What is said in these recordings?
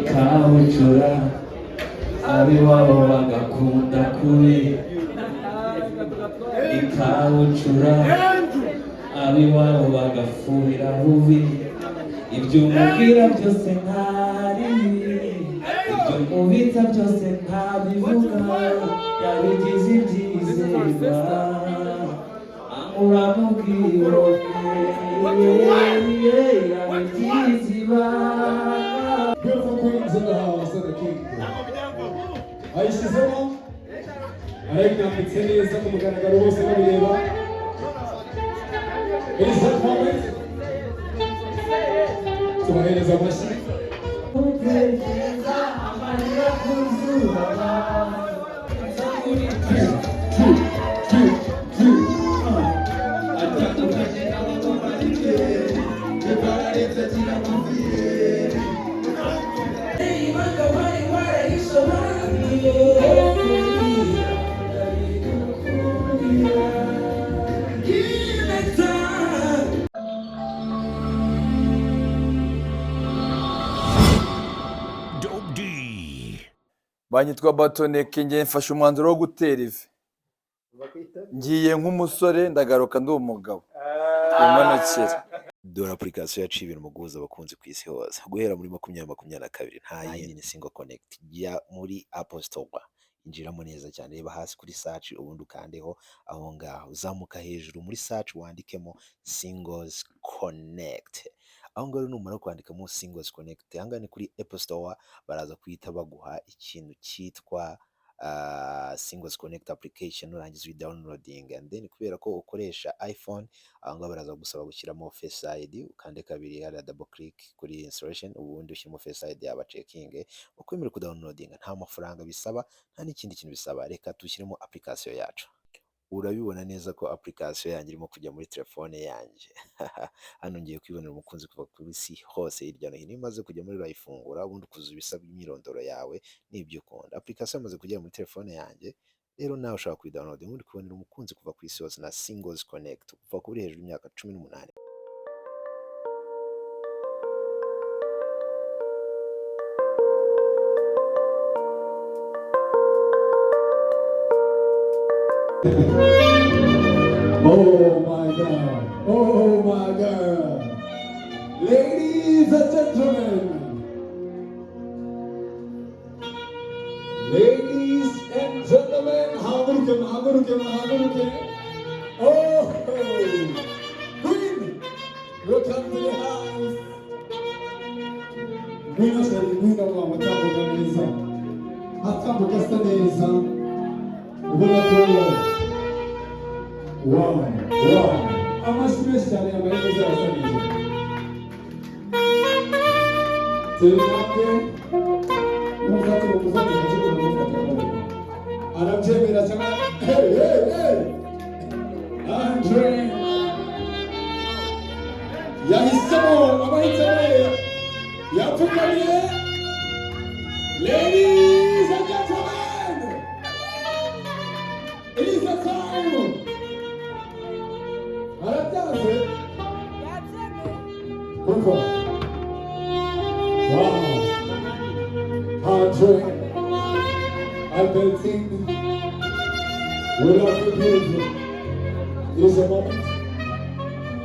ikabucura abiwabo bagakunda kubi ikabucura abiwabo bagafuhira bubi ibyo umubwira byose ntari ibyo mubitsa byose ntabivuga yabigize ibyizerwa uramubwira yabigize ibanga. Beautiful queens in the house of the king. Ayishizemo arayinambitse neza ku mugaragaro bose babireba. It is that moment. Tubahereza amashyi. Utekereza amarira kuzuba atandukanye n'abamamarijwe bibaretse kiramuviye ibanga wari warayisobanuye banyitwa Batoneke, ngiye mfashe umwanzuro wo gutera ivi. Ngiye nk'umusore ndagaruka ndi umugabo. Imanukira. Dore application yaciye ibintu mu guhuza abakunzi ku isi hose. Guhera muri 2022 nta yindi ni single connect. Ya muri Apple Store. Injiramo neza cyane, reba hasi kuri search ubundi ukandeho aho ngaho. Uzamuka hejuru muri search wandikemo Singles Connect. Aho ngaho numara kwandikamo Singles Connect, hangane kuri Apple Store baraza kwita baguha ikintu cyitwa Singles Connect application, urangiza downloading, and then kubera ko ukoresha iPhone aho ngaho baraza gusaba gushyiramo Face ID, ukande kabiri hari double click kuri installation, ubundi ushyiramo Face ID yaba checking, ukwemera ku downloading, nta mafaranga bisaba nta n'ikindi kintu bisaba. Reka tushyiremo application yacu. Urabibona neza ko application yanjye irimo kujya muri telefone yanjye. Hano ngiye kwibonera umukunzi kuva ku isi hose hirya no hino. Imaze kujya muri urayifungura, ubundi kuzuza ibisabwa imyirondoro yawe n'ibyo ukunda. Application imaze kugera muri telefone yanjye, rero nawe ushaka kuyidownload, ubundi kubonera umukunzi kuva ku isi hose na Singles Connect kuva kuri hejuru y'imyaka 18. Oh my God. Oh my God. Ladies and gentlemen. Ladies and gentlemen. Haguruke. Oh, Queen. Welcome to the house. Queen of our Matambo Hatambo Castaneza. Wow. Amashimwe cyane abayiza basabije. Telefone umufate cyane n'umufate. Arabyemera cyane. Hey. Andre. Yahisemo abayitse. Yapfukamiye. Ladies and gentlemen. It is the time. Wow. Andre, Albertine, we love you beautiful. It is your moment.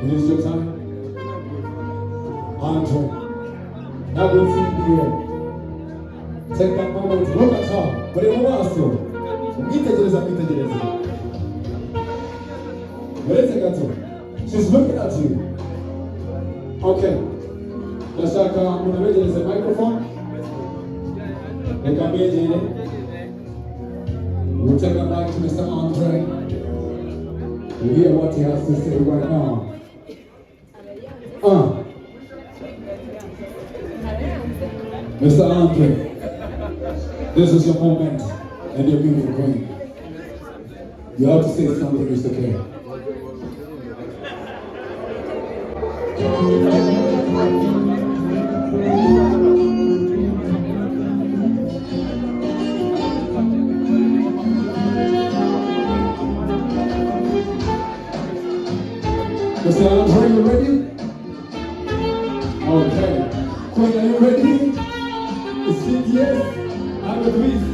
It is your time. Andre, Albertine here. Take that moment. Look at her. But in one Mwitegereza. She's looking at you. Okay. Ndashaka umuntu abegereze microphone. Reka mbegere. We'll take a mic to Mr. Andre. You hear what he has to say right now. Mr. Andre, this is your moment and your beautiful queen. You have to say something, Mr. K. Mr. Andre, you ready? Okay. Queen, are you ready? ready? Sing yes and please.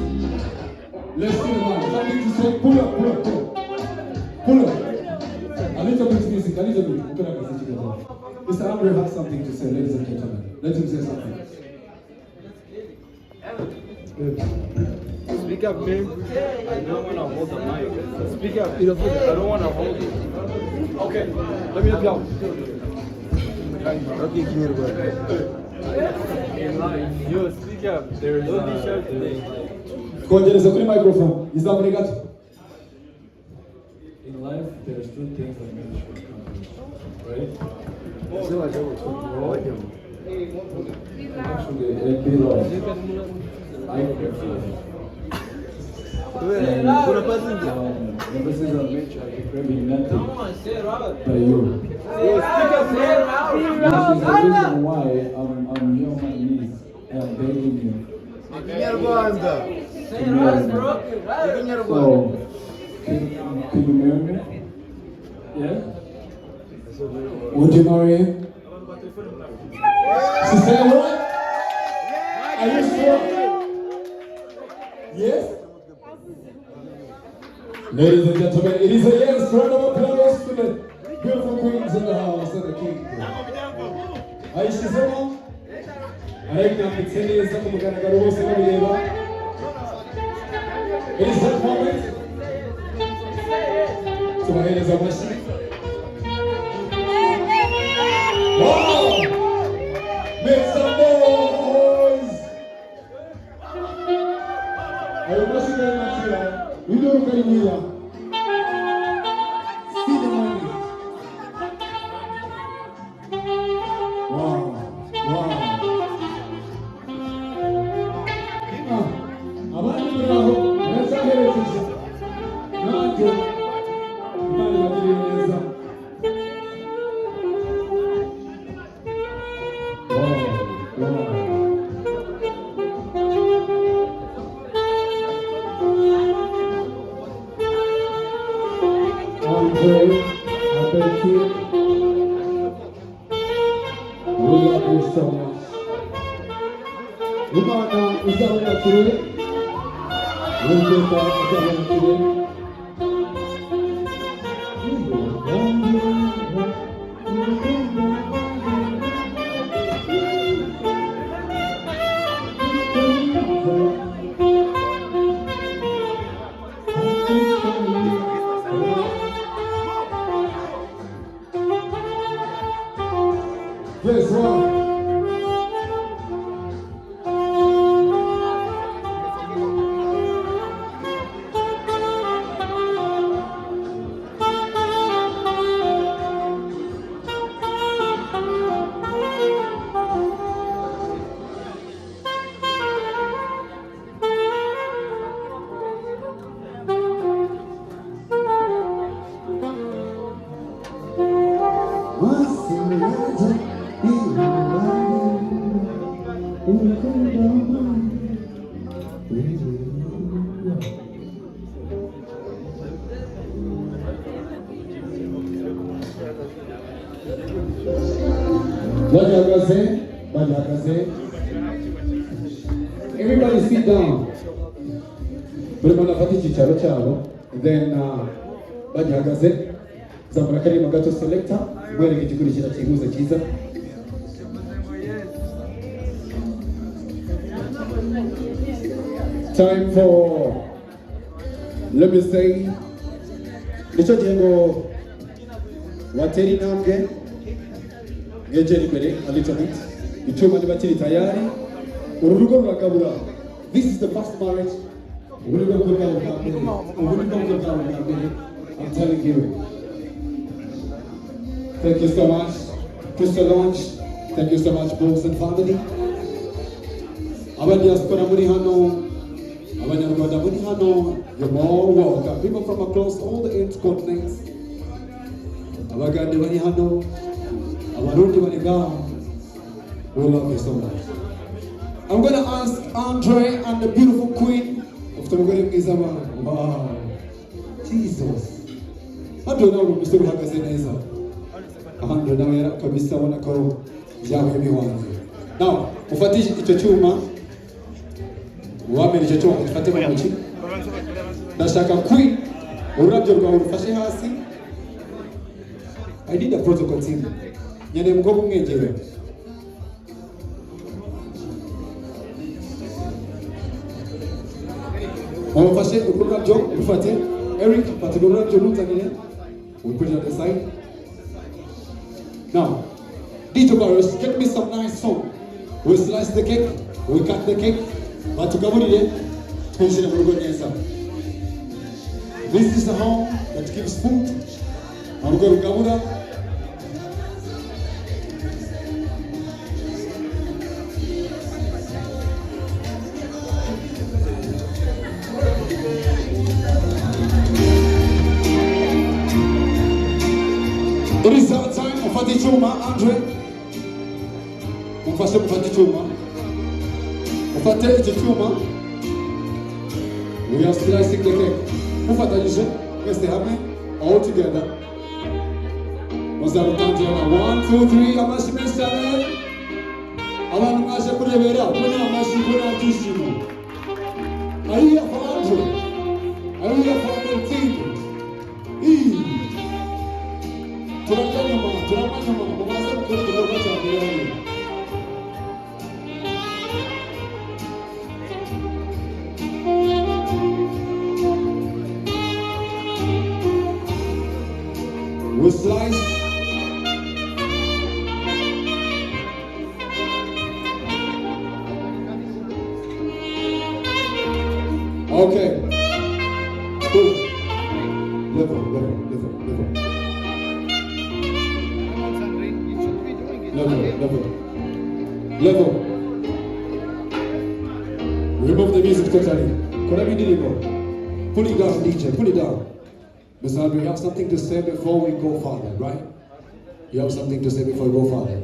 Let's sing man. Something to say. Pull up. Pull up. A little bit music, a little bit. Mr. Andre has something to say, ladies and gentlemen. Let him say something. Speak up, man. I don't want to hold the mic. Speak up. I don't want to hold it. Okay, let me help you out. Okay, yo, speak up. There is no t-shirt today. Congeleza kuri microphone. Izamure gato. In life, there's two things that make you accomplish, right? Actually, a bit of life the message of which I can be nothing by you. This is the reason why I'm here on my knees and I'm begging you. So, can you marry me? Yeah? Would you marry him? She said what? Are you sure? Yes? Ladies and gentlemen, it is a yes. Round of applause to the beautiful queens in the house and the king. Ayishizemo arayinambitse neza ku mugaragaro bose babireba. It is that moment. Tubahereza amashyi. Wow! Make some noise! Ayo mashyi gari makira. Widoro kari mwira. See the money. Wow. Abandi muraho murazaherekeje. Nanjye Imana ibagirire neza. Andre, I thank you. We love you so much. Mpano Baririmbye Mugutera Yes, wow. Everybody sit down. Then bajagaze zamura karimo gato selector gwereke igikurikira kihuza cyiza. Time for, let me say, nicho jengo wateri intambwe ngegera imbere a little bit. Icyuma niba kiri tayari, urugo ruragabura. This is the first marriage. I'm telling you. Thank you so much, Mr. Launch. Thank you so much, boss and family. Abadiaspora muri hano, Abanyarwanda muri hano, you're more welcome. People from across all the 8 continents. Abagande bari hano, Abarundi bari ngaho. We love you so much. I'm going to ask Andre and the beautiful queen of Celebratory. Wow, Jesus. Andre nawe umusore uhagaze neza. Andre nawe kabisa ubona ko byabaye biwanze. Now, ufatishe icyo cyuma. Wamera icyo cyuma ufate mu ntoki. Ndashaka Queen ururabyo rwawe rufashe hasi. I need a protocol team. Nyane mukobwa umwegere. Wafashe ururabyo rufate. Eric, fata ururabyo runzanire. We put it on the side. Now, DJ Barrios, get me some nice song. We slice the cake, we cut the cake. Batugaburire, twinjire mu rugo neza. This is a home that gives food. Urugo rugabura. It is our time. Ufate icyuma, Andre. Umfashe gufata icyuma. Ufate iki cyuma. We are slicing the cake. Mufatanyije mwese hamwe, all together. Muzarutangira 1, 2, 3 amashi menshi cyane. Abantu mwaje kurebera, kubona amashi, kubona byishimo. Are you here for Andre? Are you here for the team? Turanganyuma, mubaze gukora igikorwa cya mbere hano. We slice. Okay. Cool. Level. Remove the music totally. Could I be deliver? Pull it down, DJ. Pull it down. Mr. Andre, you have something to say before we go further, right? You have something to say before we go further?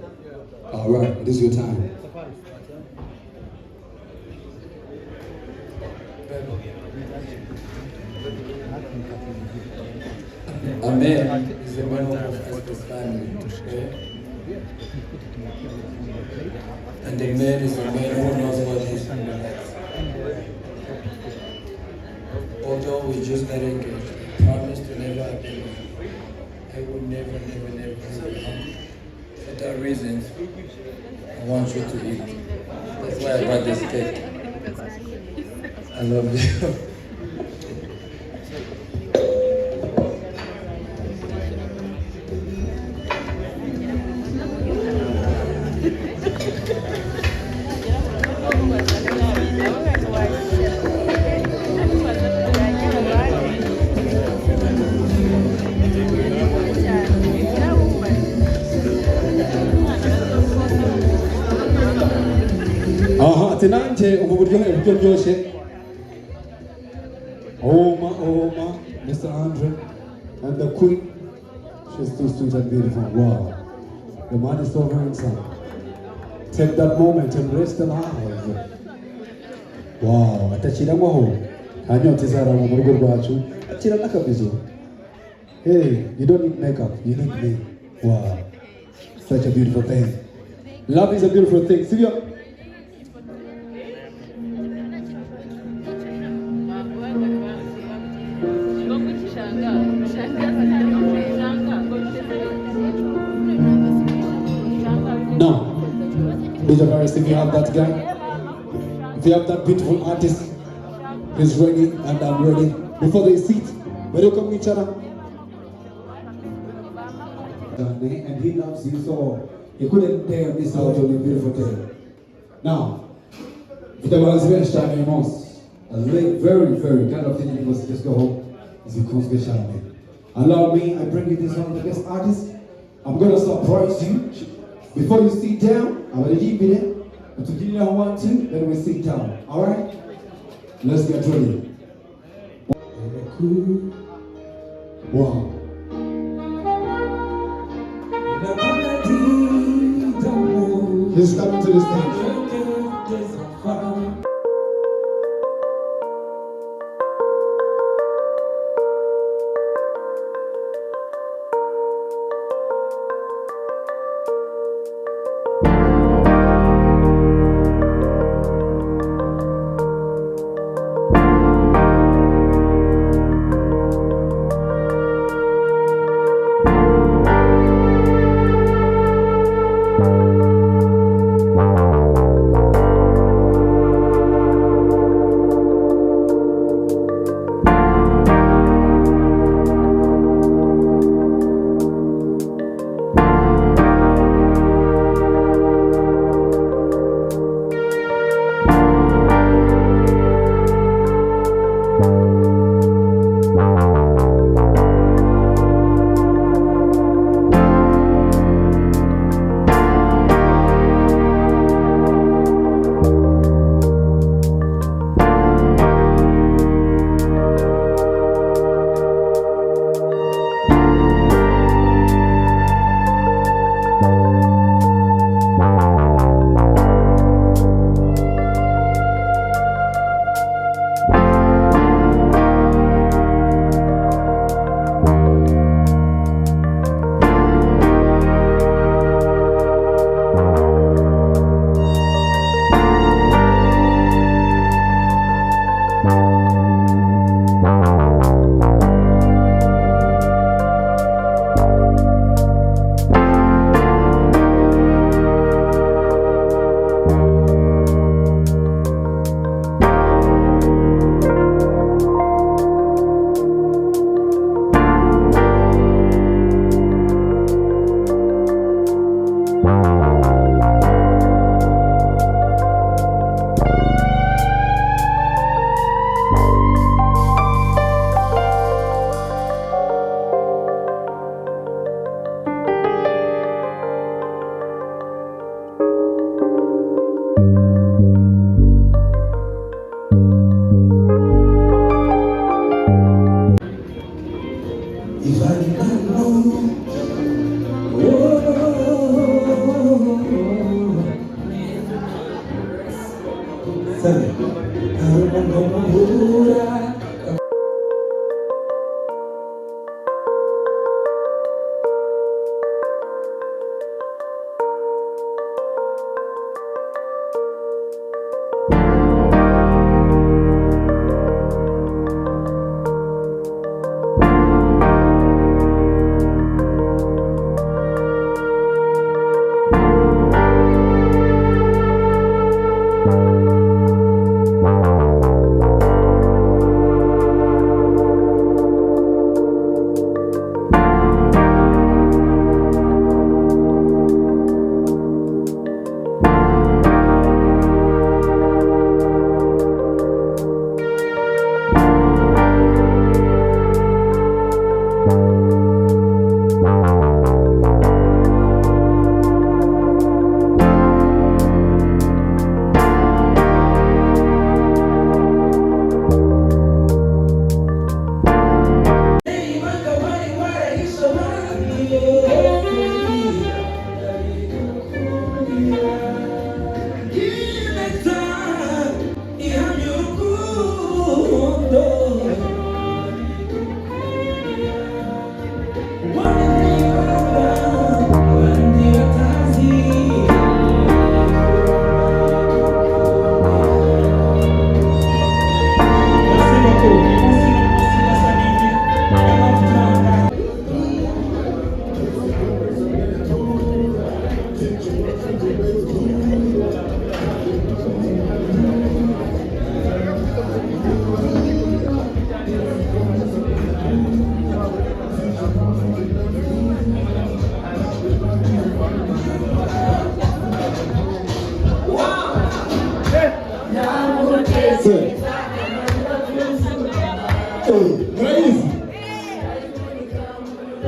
All right, it is your time. A man is a man of his family. And the man is a man who knows what his family likes. Although we just got engaged, I promise to never again. I will never say hungry. For that reason, I want you to eat. That's why I brought this cake. I love you. Tenante ubu buryo byose. Oh my, Mr. Andre and the Queen. She's too sweet and beautiful. Wow. The man is so handsome. Take that moment and rest alive. Wow. Atachiramaho. Anyota izarama mu rugo rwacu. Atira n'akabizo. Hey, you don't need makeup. You need me. Wow. Such a beautiful thing. Love is a beautiful thing. See you. Now, DJ Barris, if you have that guy, if you have that beautiful artist, he's ready and I'm ready. Before they sit, welcome each other. And he loves you, so he couldn't dare miss out on your beautiful day. Now, if was very shy, a very kind of thing, he was just go home. Is because we shy. Allow me, I bring you this one of the best artists. I'm gonna surprise you. Before you sit down, I'm gonna leave it there. But to give you 1, 2, then we sit down. Alright? Let's get ready. Wow. He's coming to the stage. Yvan Mpano,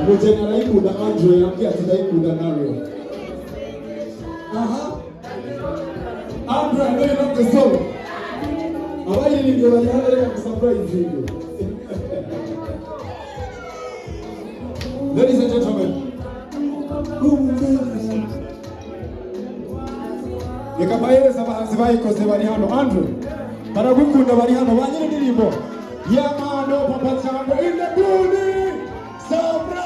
Mujena ikunda Andrew yambia tudaikunda Nario. Andrew, I know you love the song. Abaye nibyo bari hano reka surprise you. Ladies and gentlemen. Reka bahereza abahanzi bayikoze bari hano. Andrew, baragukunda bari hano banyine indirimbo. Yampano Papa Cyangwe in the building. Surprise!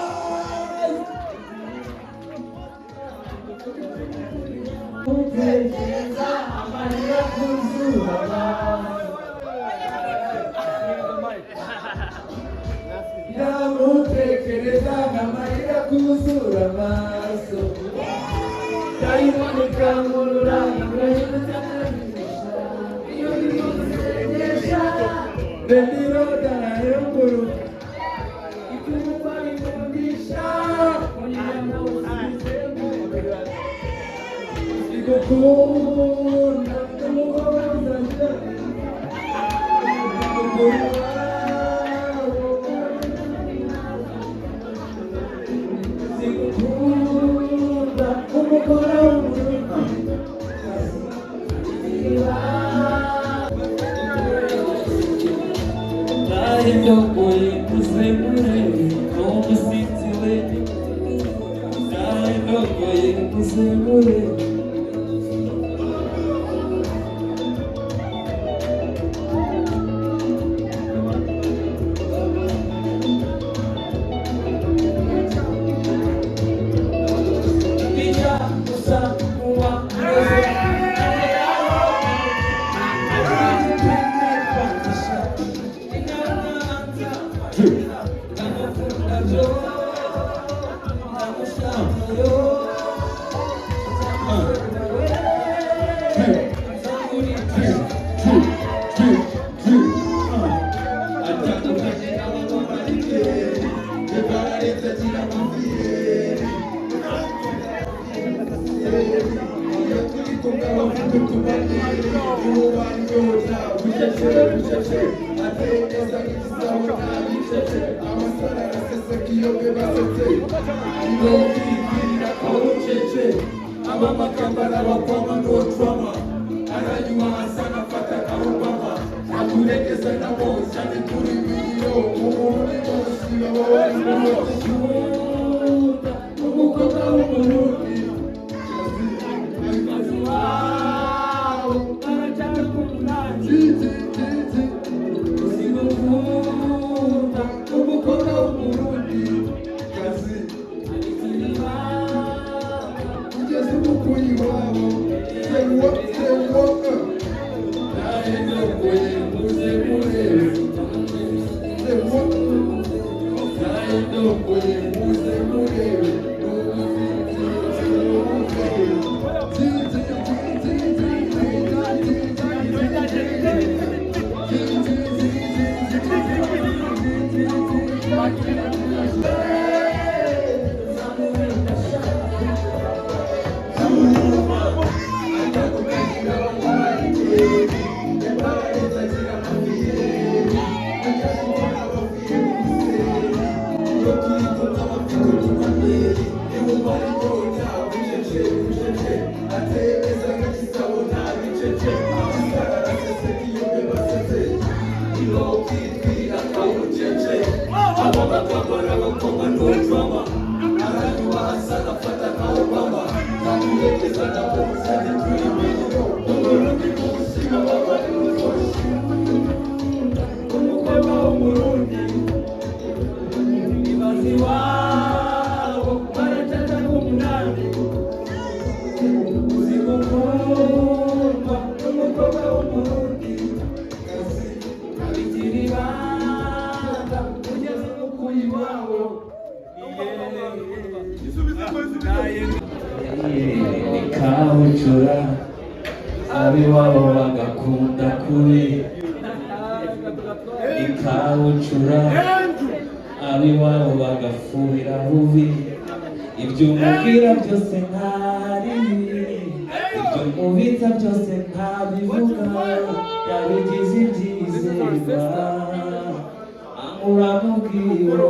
Ikabucura abiwabo bagakunda kubi ikabucura abiwabo bagafuhira bubi ibyo umubwira byose ntari ibyo mubitsa byose ntabivuga yabigize ibyizerwa uramubwira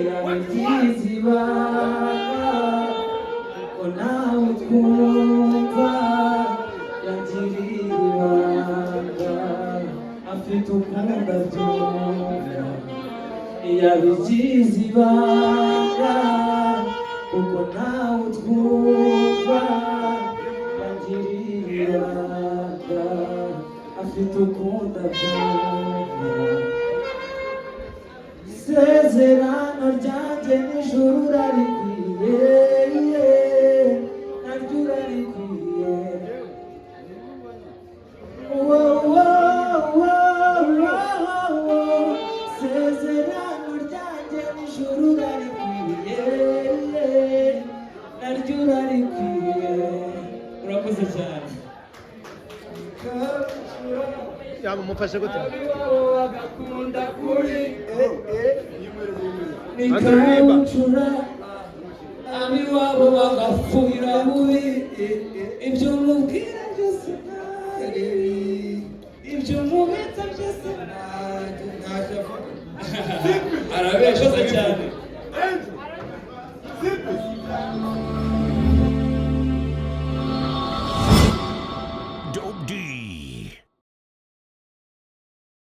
yabigize ibanga ko nawe twumva yagiriye ibanga afite ukunda byumva yabigize ibanga kuko nawe twumva yagiriye ibanga afite ukunda byumva isezerano ryanjye n'ijuru urarikwiye naryo urarikwiye isezerano ryanjye n'ijuru urarikwiye naryo urarikwiye. Urakoze cyane. Yaba mufashe gute? Bagakunda kuri ikabucura abiwabo bagafuhira bubi ibyo mubwira byose ntari ibyo mubitsa byose ntacyo arabeshoze cyane.